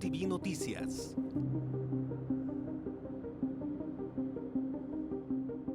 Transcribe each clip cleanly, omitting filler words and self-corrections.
TV Noticias.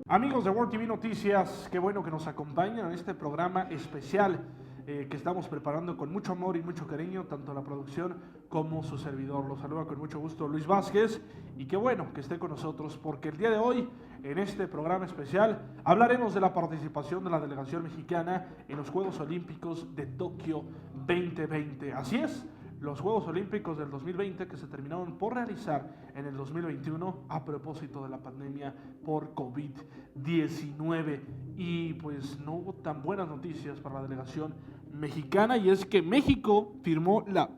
Amigos de World TV Noticias, qué bueno que nos acompañan en este programa especial que estamos preparando con mucho amor y mucho cariño, tanto la producción como su servidor. Los saluda con mucho gusto Luis Vázquez y qué bueno que esté con nosotros porque el día de hoy, en este programa especial, hablaremos de la participación de la delegación mexicana en los Juegos Olímpicos de Tokio 2020. Así es, los Juegos Olímpicos del 2020 que se terminaron por realizar en el 2021 a propósito de la pandemia por COVID-19. Y pues no hubo tan buenas noticias para la delegación mexicana, y es que México firmó la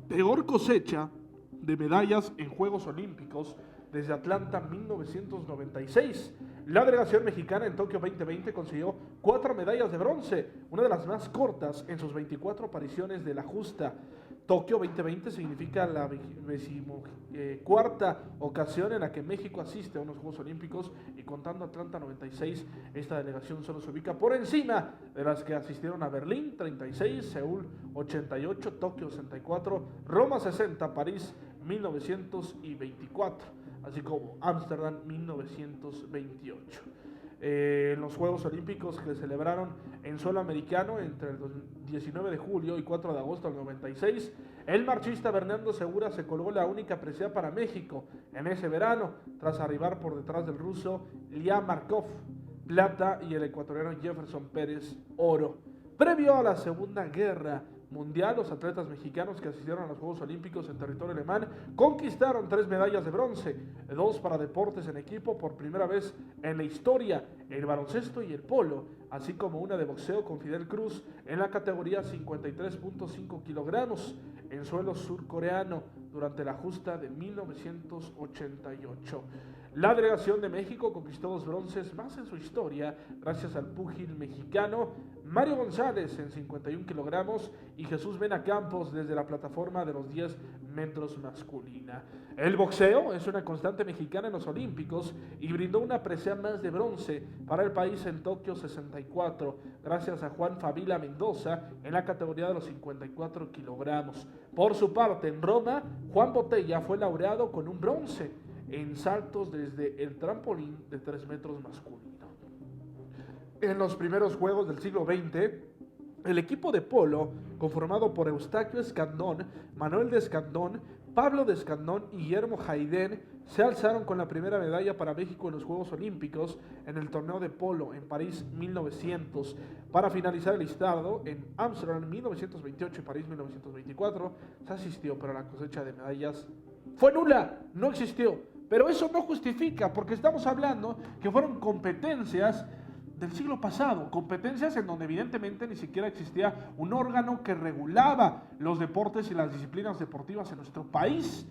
peor cosecha de medallas en Juegos Olímpicos desde Atlanta 1996. La delegación mexicana en Tokio 2020 consiguió 4 medallas de bronce, una de las más cortas en sus 24 apariciones de la justa. Tokio 2020 significa la 24ª ocasión en la que México asiste a unos Juegos Olímpicos, y contando Atlanta 96, esta delegación solo se ubica por encima de las que asistieron a Berlín 36, Seúl 88, Tokio 64, Roma 60, París 1924, así como Ámsterdam 1928. En los Juegos Olímpicos que se celebraron en suelo americano entre el 19 de julio y 4 de agosto del 96, el marchista Bernardo Segura se colgó la única presea para México en ese verano, tras arribar por detrás del ruso Ilya Markov, plata, y el ecuatoriano Jefferson Pérez, oro. Previo a la Segunda Guerra Mundial, los atletas mexicanos que asistieron a los Juegos Olímpicos en territorio alemán conquistaron 3 medallas de bronce, 2 para deportes en equipo por primera vez en la historia, el baloncesto y el polo, así como una de boxeo con Fidel Cruz en la categoría 53.5 kilogramos en suelo surcoreano durante la justa de 1988. La delegación de México conquistó 2 bronces más en su historia gracias al púgil mexicano Mario González en 51 kilogramos y Jesús Mena Campos desde la plataforma de los 10 metros masculina. El boxeo es una constante mexicana en los Olímpicos y brindó una presea más de bronce para el país en Tokio 64 gracias a Juan Favila Mendoza en la categoría de los 54 kilogramos. Por su parte, en Roma, Juan Botella fue laureado con un bronce en saltos desde el trampolín de 3 metros masculino. En los primeros Juegos del siglo XX, el equipo de polo, conformado por Eustaquio Escandón, Manuel de Escandón, Pablo de Escandón y Guillermo Jaidén, se alzaron con la primera medalla para México en los Juegos Olímpicos en el torneo de polo en París 1900. Para finalizar el listado, en Ámsterdam 1928 y París 1924 se asistió, pero la cosecha de medallas fue nula, no existió. Pero eso no justifica, porque estamos hablando que fueron competencias del siglo pasado, competencias en donde evidentemente ni siquiera existía un órgano que regulaba los deportes y las disciplinas deportivas en nuestro país.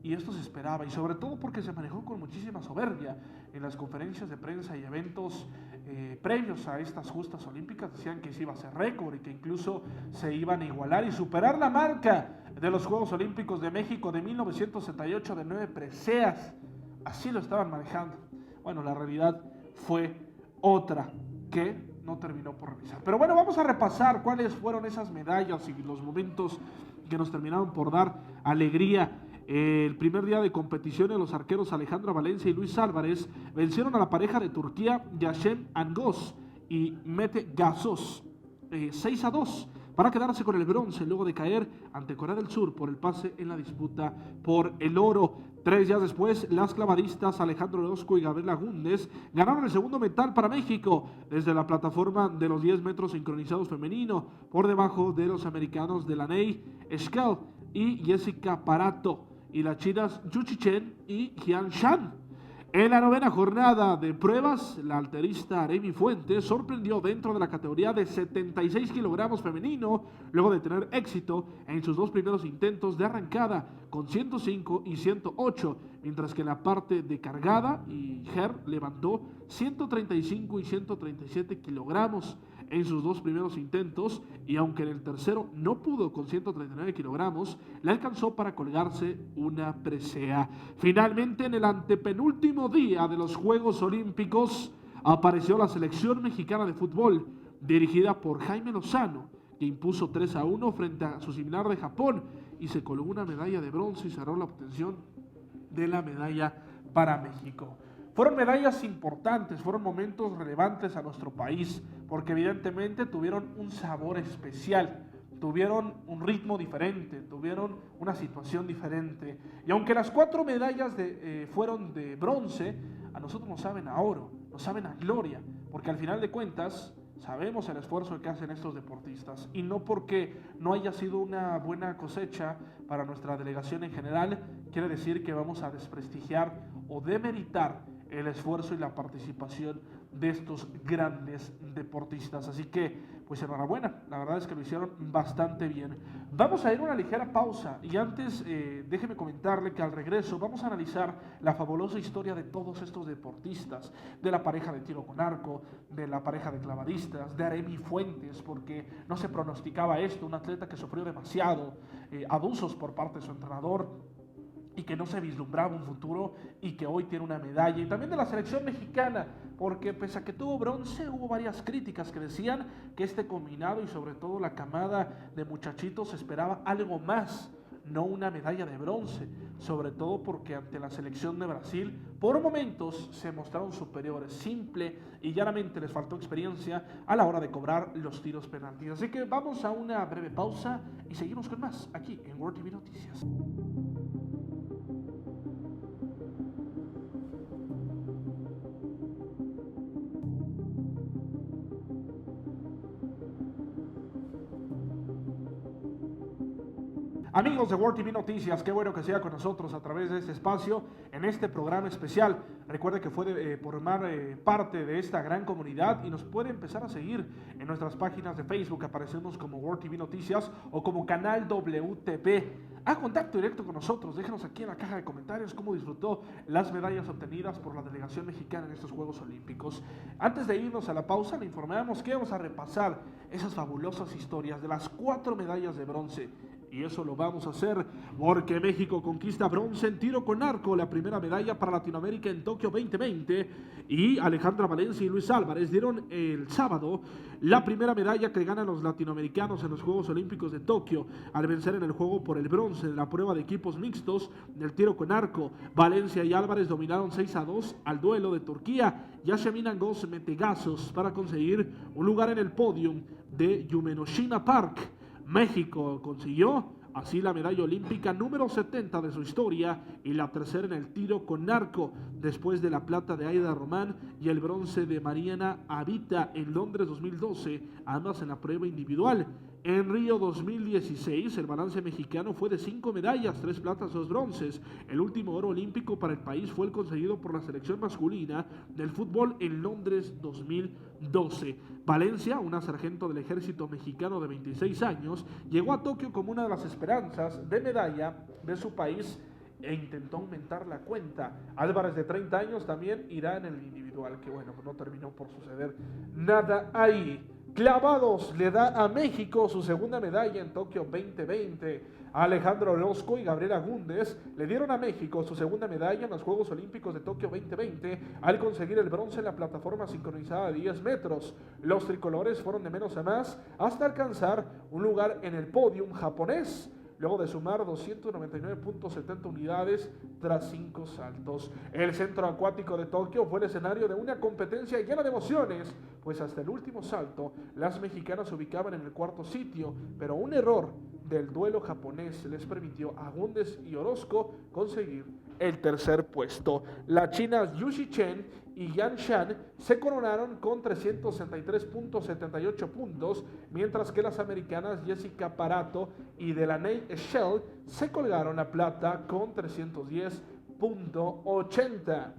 Y esto se esperaba, y sobre todo porque se manejó con muchísima soberbia. En las conferencias de prensa y eventos previos a estas justas olímpicas decían que se iba a hacer récord y que incluso se iban a igualar y superar la marca de los Juegos Olímpicos de México de 1978 de 9 preseas. Así lo estaban manejando. Bueno, la realidad fue otra que no terminó por realizar. Pero bueno, vamos a repasar cuáles fueron esas medallas y los momentos que nos terminaron por dar alegría. El primer día de competición, los arqueros Alejandra Valencia y Luis Álvarez vencieron a la pareja de Turquía, Yashem Angos y Mete Gasos, 6-2, para quedarse con el bronce luego de caer ante Corea del Sur por el pase en la disputa por el oro. 3 días después, las clavadistas Alejandro Orozco y Gabriela Gúndez ganaron el segundo metal para México desde la plataforma de los 10 metros sincronizados femenino, por debajo de los americanos Delaney Eskel y Jessica Parato, y las chinas Yuchi Chen y Jian Shan. En la 9ª jornada de pruebas, la alterista Aremi Fuentes sorprendió dentro de la categoría de 76 kilogramos femenino, luego de tener éxito en sus 2 primeros intentos de arrancada con 105 y 108, mientras que en la parte de cargada, Ger levantó 135 y 137 kilogramos en sus 2 primeros intentos, y aunque en el tercero no pudo con 139 kilogramos, le alcanzó para colgarse una presea. Finalmente, en el antepenúltimo día de los Juegos Olímpicos, apareció la selección mexicana de fútbol, dirigida por Jaime Lozano, que impuso 3-1 frente a su similar de Japón, y se colgó una medalla de bronce y cerró la obtención de la medalla para México. Fueron medallas importantes, fueron momentos relevantes a nuestro país, porque evidentemente tuvieron un sabor especial, tuvieron un ritmo diferente, tuvieron una situación diferente. Y aunque las 4 medallas fueron de bronce, a nosotros nos saben a oro, nos saben a gloria, porque al final de cuentas sabemos el esfuerzo que hacen estos deportistas, y no porque no haya sido una buena cosecha para nuestra delegación en general, quiere decir que vamos a desprestigiar o demeritar el esfuerzo y la participación de estos grandes deportistas. Así que, pues enhorabuena, la verdad es que lo hicieron bastante bien. Vamos a ir a una ligera pausa y antes déjeme comentarle que al regreso vamos a analizar la fabulosa historia de todos estos deportistas, de la pareja de tiro con arco, de la pareja de clavadistas, de Aremi Fuentes, porque no se pronosticaba esto, un atleta que sufrió demasiado abusos por parte de su entrenador, y que no se vislumbraba un futuro y que hoy tiene una medalla, y también de la selección mexicana, porque pese a que tuvo bronce, hubo varias críticas que decían que este combinado y sobre todo la camada de muchachitos esperaba algo más, no una medalla de bronce, sobre todo porque ante la selección de Brasil por momentos se mostraron superiores, simple y llanamente les faltó experiencia a la hora de cobrar los tiros penaltis. Así que vamos a una breve pausa y seguimos con más aquí en World TV Noticias. Amigos de World TV Noticias, qué bueno que sea con nosotros a través de este espacio, en este programa especial. Recuerde que puede formar parte de esta gran comunidad y nos puede empezar a seguir en nuestras páginas de Facebook. Aparecemos como World TV Noticias o como Canal WTP. Haga contacto directo con nosotros, déjenos aquí en la caja de comentarios cómo disfrutó las medallas obtenidas por la delegación mexicana en estos Juegos Olímpicos. Antes de irnos a la pausa, le informamos que vamos a repasar esas fabulosas historias de las 4 medallas de bronce. Y eso lo vamos a hacer porque México conquista bronce en tiro con arco, la primera medalla para Latinoamérica en Tokio 2020. Y Alejandra Valencia y Luis Álvarez dieron el sábado la primera medalla que ganan los latinoamericanos en los Juegos Olímpicos de Tokio, al vencer en el juego por el bronce en la prueba de equipos mixtos del tiro con arco. Valencia y Álvarez dominaron 6-2 al duelo de Turquía. Yasmin Angos Metegazos para conseguir un lugar en el podium de Yumenoshima Park. México consiguió así la medalla olímpica número 70 de su historia y la tercera en el tiro con arco, después de la plata de Aida Román y el bronce de Mariana Abita en Londres 2012, ambas en la prueba individual. En Río 2016, el balance mexicano fue de 5 medallas, 3 platas, 2 bronces. El último oro olímpico para el país fue el conseguido por la selección masculina del fútbol en Londres 2012. Valencia, una sargento del ejército mexicano de 26 años, llegó a Tokio como una de las esperanzas de medalla de su país e intentó aumentar la cuenta. Álvarez, de 30 años, también irá en el individual, que bueno, no terminó por suceder nada ahí. Clavados le da a México su segunda medalla en Tokio 2020. Alejandro Orozco y Gabriela Gúndez le dieron a México su segunda medalla en los Juegos Olímpicos de Tokio 2020 al conseguir el bronce en la plataforma sincronizada de 10 metros. Los tricolores fueron de menos a más hasta alcanzar un lugar en el podium japonés, luego de sumar 299.70 unidades tras 5 saltos. El centro acuático de Tokio fue el escenario de una competencia llena de emociones, pues hasta el último salto las mexicanas se ubicaban en el 4º sitio, pero un error del duelo japonés les permitió a Gúndez y Orozco conseguir el 3er puesto. Las chinas Yushi Chen y Yan Shan se coronaron con 363.78 puntos, mientras que las americanas Jessica Parato y Delaney Shell se colgaron la plata con 310.80.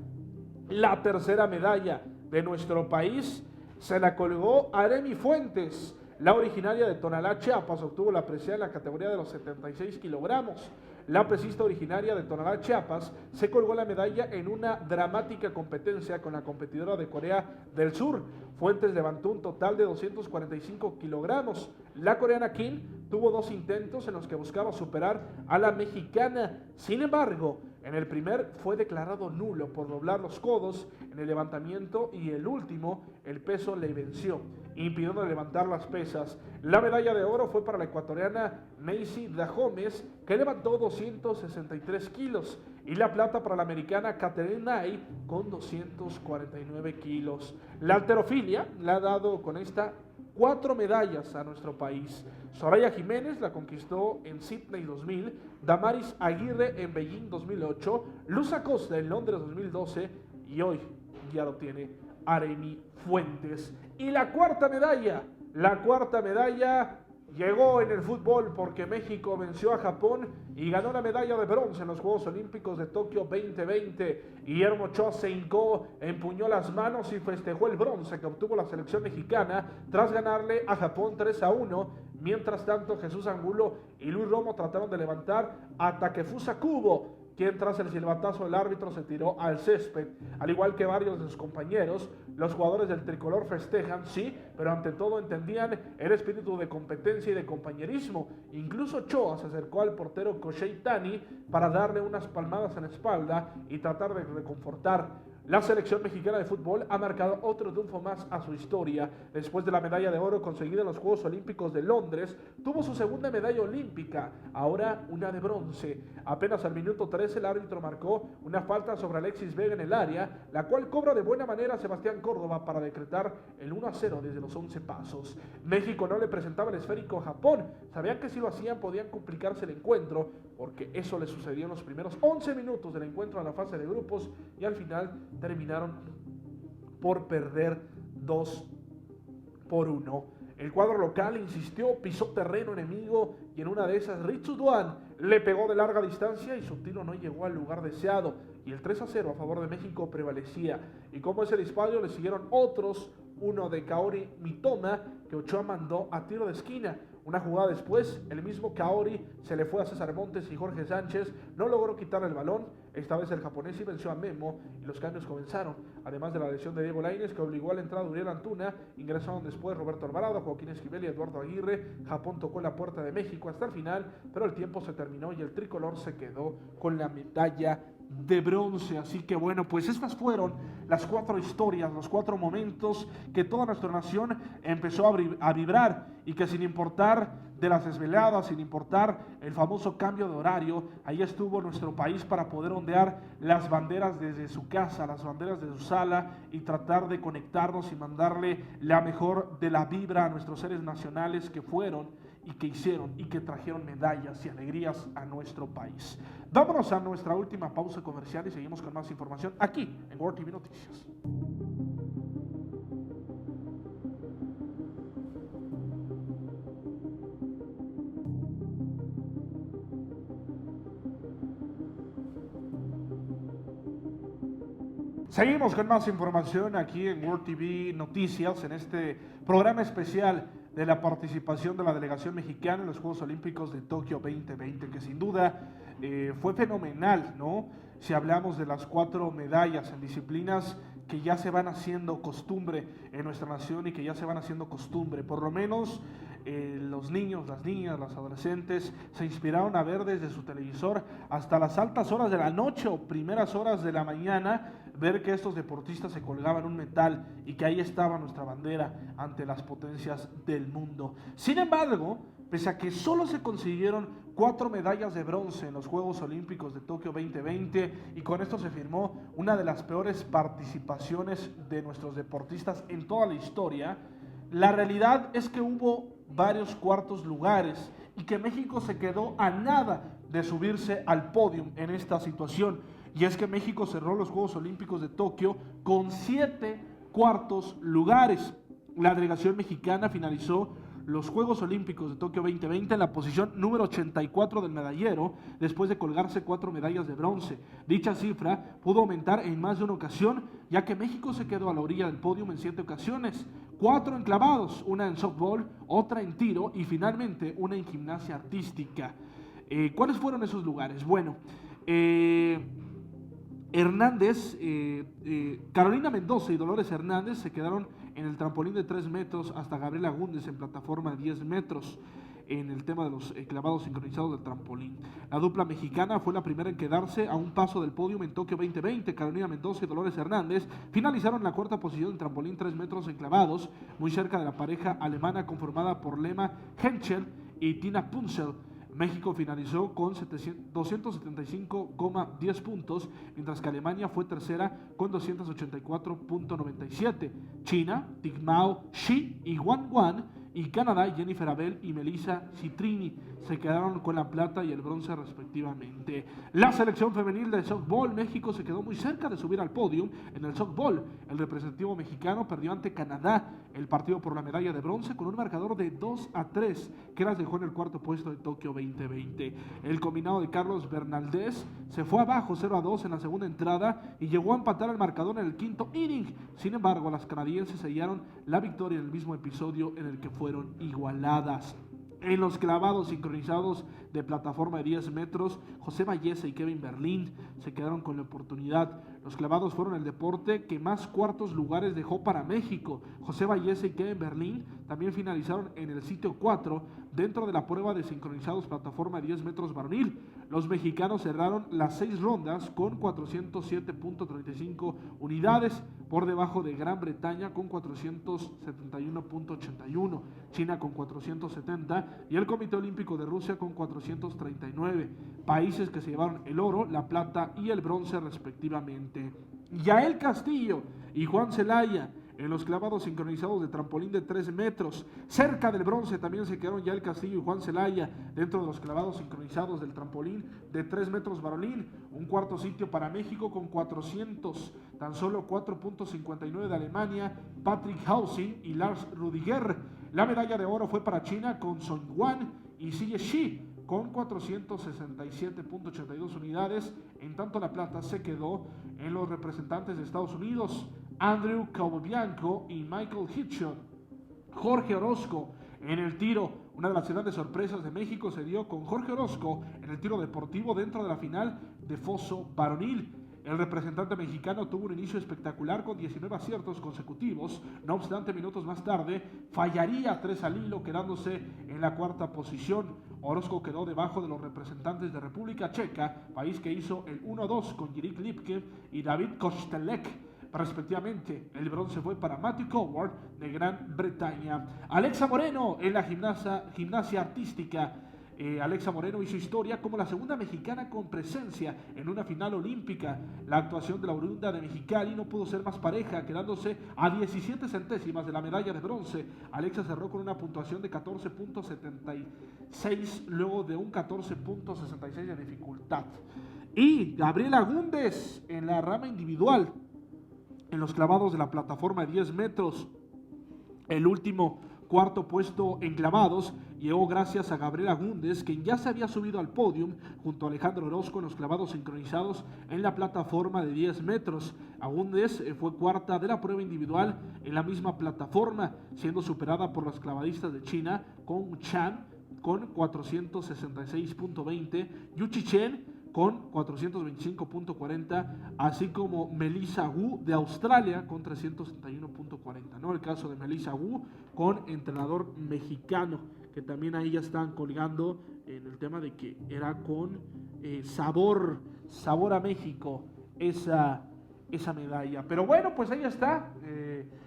La tercera medalla de nuestro país se la colgó Aremi Fuentes. La originaria de Tonalá, Chiapas, obtuvo la presea en la categoría de los 76 kilogramos. La pesista originaria de Tonalá, Chiapas, se colgó la medalla en una dramática competencia con la competidora de Corea del Sur. Fuentes levantó un total de 245 kilogramos. La coreana Kim tuvo 2 intentos en los que buscaba superar a la mexicana. Sin embargo, en el primer fue declarado nulo por doblar los codos en el levantamiento y el último, el peso le venció, impidiendo levantar las pesas. La medalla de oro fue para la ecuatoriana Macy Dahomes, que levantó 263 kilos, y la plata para la americana Catherine Knight con 249 kilos. La halterofilia le ha dado con esta 4 medallas a nuestro país. Soraya Jiménez la conquistó en Sydney 2000, Damaris Aguirre en Beijing 2008, Luz Acosta en Londres 2012 y hoy ya lo tiene Areny Fuentes. Y la cuarta medalla llegó en el fútbol porque México venció a Japón y ganó la medalla de bronce en los Juegos Olímpicos de Tokio 2020. Guillermo Ochoa se hincó, empuñó las manos y festejó el bronce que obtuvo la selección mexicana tras ganarle a Japón 3-1. Mientras tanto, Jesús Angulo y Luis Romo trataron de levantar a Takefusa Kubo, quien tras el silbatazo del árbitro se tiró al césped. Al igual que varios de sus compañeros, los jugadores del tricolor festejan, sí, pero ante todo entendían el espíritu de competencia y de compañerismo. Incluso Ochoa se acercó al portero Koshei Tani para darle unas palmadas en la espalda y tratar de reconfortar. La selección mexicana de fútbol ha marcado otro triunfo más a su historia. Después de la medalla de oro conseguida en los Juegos Olímpicos de Londres, tuvo su segunda medalla olímpica, ahora una de bronce. Apenas al minuto 13 el árbitro marcó una falta sobre Alexis Vega en el área, la cual cobra de buena manera Sebastián Córdoba para decretar el 1-0 desde los 11 pasos. México no le presentaba el esférico a Japón. Sabían que si lo hacían podían complicarse el encuentro, porque eso le sucedió en los primeros 11 minutos del encuentro en la fase de grupos y al final terminaron por perder 2-1. El cuadro local insistió, pisó terreno enemigo y en una de esas Ritsu Doan le pegó de larga distancia y su tiro no llegó al lugar deseado y el 3-0 a favor de México prevalecía. Y como ese disparo le siguieron otros, uno de Kaori Mitoma que Ochoa mandó a tiro de esquina. Una jugada después, el mismo Kaori se le fue a César Montes y Jorge Sánchez no logró quitarle el balón. Esta vez el japonés sí venció a Memo y los cambios comenzaron. Además de la lesión de Diego Lainez, que obligó a la entrada de Uriel Antuna, ingresaron después Roberto Alvarado, Joaquín Esquivel y Eduardo Aguirre. Japón tocó la puerta de México hasta el final, pero el tiempo se terminó y el tricolor se quedó con la medalla de bronce. Así que bueno, pues estas fueron las 4 historias, los 4 momentos que toda nuestra nación empezó a vibrar y que sin importar de las desveladas, sin importar el famoso cambio de horario, ahí estuvo nuestro país para poder ondear las banderas desde su casa, las banderas de su sala y tratar de conectarnos y mandarle la mejor de la vibra a nuestros seres nacionales que fueron y que hicieron y que trajeron medallas y alegrías a nuestro país. Vámonos a nuestra última pausa comercial y seguimos con más información aquí en World TV Noticias. Seguimos con más información aquí en World TV Noticias, en este programa especial de la participación de la delegación mexicana en los Juegos Olímpicos de Tokio 2020, que sin duda fue fenomenal, ¿no? Si hablamos de las 4 medallas en disciplinas que ya se van haciendo costumbre en nuestra nación y que ya se van haciendo costumbre, por lo menos los niños, las niñas, los adolescentes se inspiraron a ver desde su televisor hasta las altas horas de la noche o primeras horas de la mañana, ver que estos deportistas se colgaban un metal y que ahí estaba nuestra bandera ante las potencias del mundo. Sin embargo, pese a que solo se consiguieron 4 medallas de bronce en los Juegos Olímpicos de Tokio 2020 y con esto se firmó una de las peores participaciones de nuestros deportistas en toda la historia, la realidad es que hubo varios cuartos lugares y que México se quedó a nada de subirse al podio en esta situación. Y es que México cerró los Juegos Olímpicos de Tokio con 7 cuartos lugares. La delegación mexicana finalizó los Juegos Olímpicos de Tokio 2020 en la posición número 84 del medallero, después de colgarse 4 medallas de bronce. Dicha cifra pudo aumentar en más de una ocasión, ya que México se quedó a la orilla del podio en 7 ocasiones. 4 en clavados, una en softball, otra en tiro y finalmente una en gimnasia artística. ¿Cuáles fueron esos lugares? Bueno, Hernández, Carolina Mendoza y Dolores Hernández se quedaron en el trampolín de 3 metros hasta Gabriela Agúndez en plataforma de 10 metros en el tema de los clavados sincronizados del trampolín. La dupla mexicana fue la primera en quedarse a un paso del podio en Tokio 2020. Carolina Mendoza y Dolores Hernández finalizaron en la cuarta posición en trampolín 3 metros en clavados, muy cerca de la pareja alemana conformada por Lema Henschel y Tina Punzel. México finalizó con 275,10 puntos, mientras que Alemania fue tercera con 284,97. China, Tigmao Shi y Wan Wan, y Canadá, Jennifer Abel y Melissa Citrini se quedaron con la plata y el bronce respectivamente. La selección femenil de softball, México se quedó muy cerca de subir al podio en el softball. El representativo mexicano perdió ante Canadá el partido por la medalla de bronce con un marcador de 2-3 que las dejó en el cuarto puesto de Tokio 2020. El combinado de Carlos Bernaldez se fue abajo 0-2 en la segunda entrada y llegó a empatar el marcador en el quinto inning. Sin embargo, las canadienses sellaron la victoria en el mismo episodio en el que fueron igualadas. En los clavados sincronizados de plataforma de 10 metros, José Valleza y Kevin Berlín se quedaron con la oportunidad. Los clavados fueron el deporte que más cuartos lugares dejó para México. José Valleza y Kevin Berlín también finalizaron en el sitio 4 dentro de la prueba de sincronizados plataforma de 10 metros varonil. Los mexicanos cerraron las 6 rondas con 407.35 unidades, por debajo de Gran Bretaña con 471.81, China con 470 y el Comité Olímpico de Rusia con 439, países que se llevaron el oro, la plata y el bronce respectivamente. Yael Castillo y Juan Celaya en los clavados sincronizados de trampolín de 3 metros. Cerca del bronce también se quedaron Yael Castillo y Juan Celaya dentro de los clavados sincronizados del trampolín de 3 metros varonil. Un cuarto sitio para México con 400, tan solo 4.59 de Alemania, Patrick Hausing y Lars Rudiger. La medalla de oro fue para China con Song Wan y Xie Shi con 467.82 unidades. En tanto, la plata se quedó en los representantes de Estados Unidos, Andrew Capobianco y Michael Hitchon. Jorge Orozco en el tiro. Una de las grandes sorpresas de México se dio con Jorge Orozco en el tiro deportivo dentro de la final de foso varonil. El representante mexicano tuvo un inicio espectacular con 19 aciertos consecutivos. No obstante, minutos más tarde fallaría 3 al hilo, quedándose en la cuarta posición. Orozco quedó debajo de los representantes de República Checa, país que hizo el 1-2 con Jiří Lipke y David Kostelek, respectivamente. El bronce fue para Matthew Coward de Gran Bretaña. Alexa Moreno en la gimnasia artística. Alexa Moreno hizo historia como la segunda mexicana con presencia en una final olímpica. La actuación de la oriunda de Mexicali no pudo ser más pareja, quedándose a 17 centésimas de la medalla de bronce. Alexa cerró con una puntuación de 14.76 luego de un 14.66 de dificultad. Y Gabriela Agúndez en la rama individual, en los clavados de la plataforma de 10 metros, el último cuarto puesto en clavados llegó gracias a Gabriela Agúndez, quien ya se había subido al podio junto a Alejandro Orozco en los clavados sincronizados en la plataforma de 10 metros. Agúndez fue cuarta de la prueba individual en la misma plataforma, siendo superada por las clavadistas de China, Kong Chan con 466.20, Yuchi Chen con 425.40, así como Melissa Wu de Australia con 361.40, ¿no? El caso de Melissa Wu con entrenador mexicano, que también ahí ya están colgando en el tema de que era con sabor a México esa medalla. Pero bueno, pues ahí está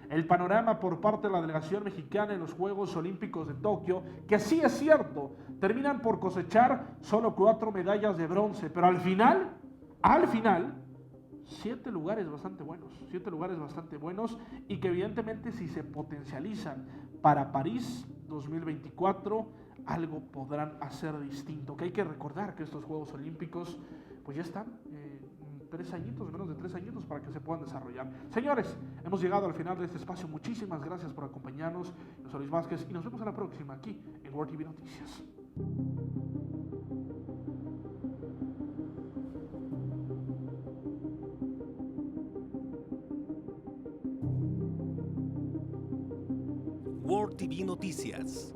el panorama por parte de la delegación mexicana en los Juegos Olímpicos de Tokio, que sí es cierto, terminan por cosechar solo 4 medallas de bronce, pero al final, 7 lugares bastante buenos, y que evidentemente si se potencializan para París 2024, algo podrán hacer distinto, que hay que recordar que estos Juegos Olímpicos pues ya están 3 añitos, menos de 3 añitos para que se puedan desarrollar. Señores, hemos llegado al final de este espacio. Muchísimas gracias por acompañarnos. Yo soy Luis Vázquez y nos vemos a la próxima aquí en World TV Noticias. World TV Noticias.